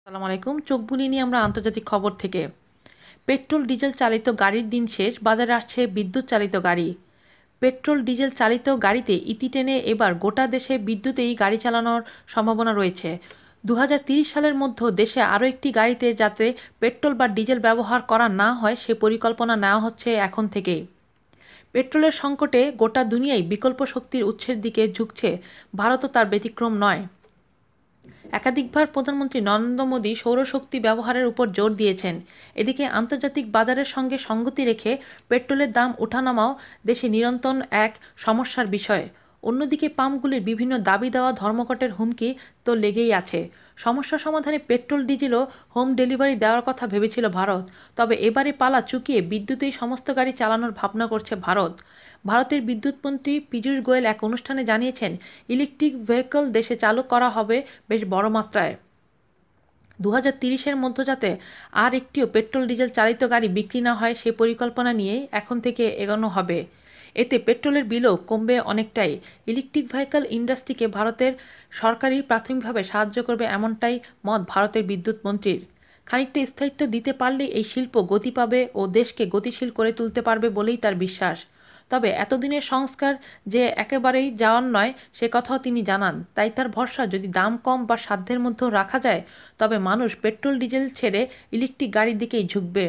আসসালামু আলাইকুম। চোখ বুলিয়ে নিয়ে আমরা আন্তর্জাতিক খবর থেকে। পেট্রোল ডিজেল চালিত গাড়ির দিন শেষ, বাজারে আসছে বিদ্যুৎ চালিত গাড়ি। পেট্রোল ডিজেল চালিত গাড়িতে ইতি টেনে এবার গোটা দেশে বিদ্যুতেই গাড়ি চালানোর সম্ভাবনা রয়েছে। 2030 সালের মধ্যে দেশে আরও একটি গাড়িতে যাতে পেট্রোল বা ডিজেল ব্যবহার করা না হয় সে পরিকল্পনা নেওয়া হচ্ছে এখন থেকেই। পেট্রোলের সংকটে গোটা দুনিয়ায় বিকল্প শক্তির উৎসের দিকে ঝুঁকছে, ভারতও তার ব্যতিক্রম নয়। একাধিকবার প্রধানমন্ত্রী নরেন্দ্র মোদী সৌরশক্তি ব্যবহারের উপর জোর দিয়েছেন। এদিকে আন্তর্জাতিক বাজারের সঙ্গে সঙ্গতি রেখে পেট্রোলের দাম ওঠানামাও দেশে নিরন্তর এক সমস্যার বিষয়। অন্যদিকে পাম্পগুলির বিভিন্ন দাবি দেওয়া ধর্মঘটের হুমকি তো লেগেই আছে। সমস্যা সমাধানে পেট্রোল ডিজেলও হোম ডেলিভারি দেওয়ার কথা ভেবেছিল ভারত, তবে এবারে পালা চুকিয়ে বিদ্যুতেই সমস্ত গাড়ি চালানোর ভাবনা করছে ভারত। ভারতের বিদ্যুৎমন্ত্রী পীযূষ গোয়েল এক অনুষ্ঠানে জানিয়েছেন, ইলেকট্রিক ভেহিকল দেশে চালু করা হবে বেশ বড় মাত্রায়। 2030-এর মধ্যে যাতে আর একটিও পেট্রোল ডিজেল চালিত গাড়ি বিক্রি না হয় সে পরিকল্পনা নিয়েই এখন থেকে এগোনো হবে। এতে পেট্রোলের বিলও কমবে অনেকটাই। ইলেকট্রিক ভেহিকল ইন্ডাস্ট্রিকে ভারতের সরকারই প্রাথমিকভাবে সাহায্য করবে এমনটাই মত ভারতের বিদ্যুৎ মন্ত্রীর। খানিকটা স্থায়িত্ব দিতে পারলেই এই শিল্প গতি পাবে ও দেশকে গতিশীল করে তুলতে পারবে বলেই তার বিশ্বাস। তবে এতদিনের সংস্কার যে একেবারেই যাওয়ার নয় সে কথাও তিনি জানান। তাই তার ভরসা, যদি দাম কম বা সাধ্যের মধ্যেও রাখা যায় তবে মানুষ পেট্রোল ডিজেল ছেড়ে ইলেকট্রিক গাড়ির দিকেই ঝুঁকবে।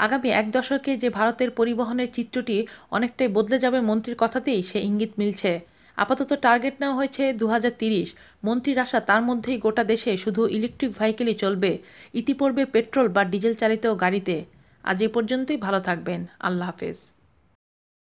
আগামী এক দশকে যে ভারতের পরিবহনের চিত্রটি অনেকটাই বদলে যাবে মন্ত্রীর কথাতেই সে ইঙ্গিত মিলছে। আপাতত টার্গেট নেওয়া হয়েছে 2030। মন্ত্রীর আশা তার মধ্যেই গোটা দেশে শুধু ইলেকট্রিক ভেহিকেলই চলবে, ইতি পড়বে পেট্রোল বা ডিজেল চালিত গাড়িতে। আজ এ পর্যন্তই, ভালো থাকবেন। আল্লাহ হাফেজ।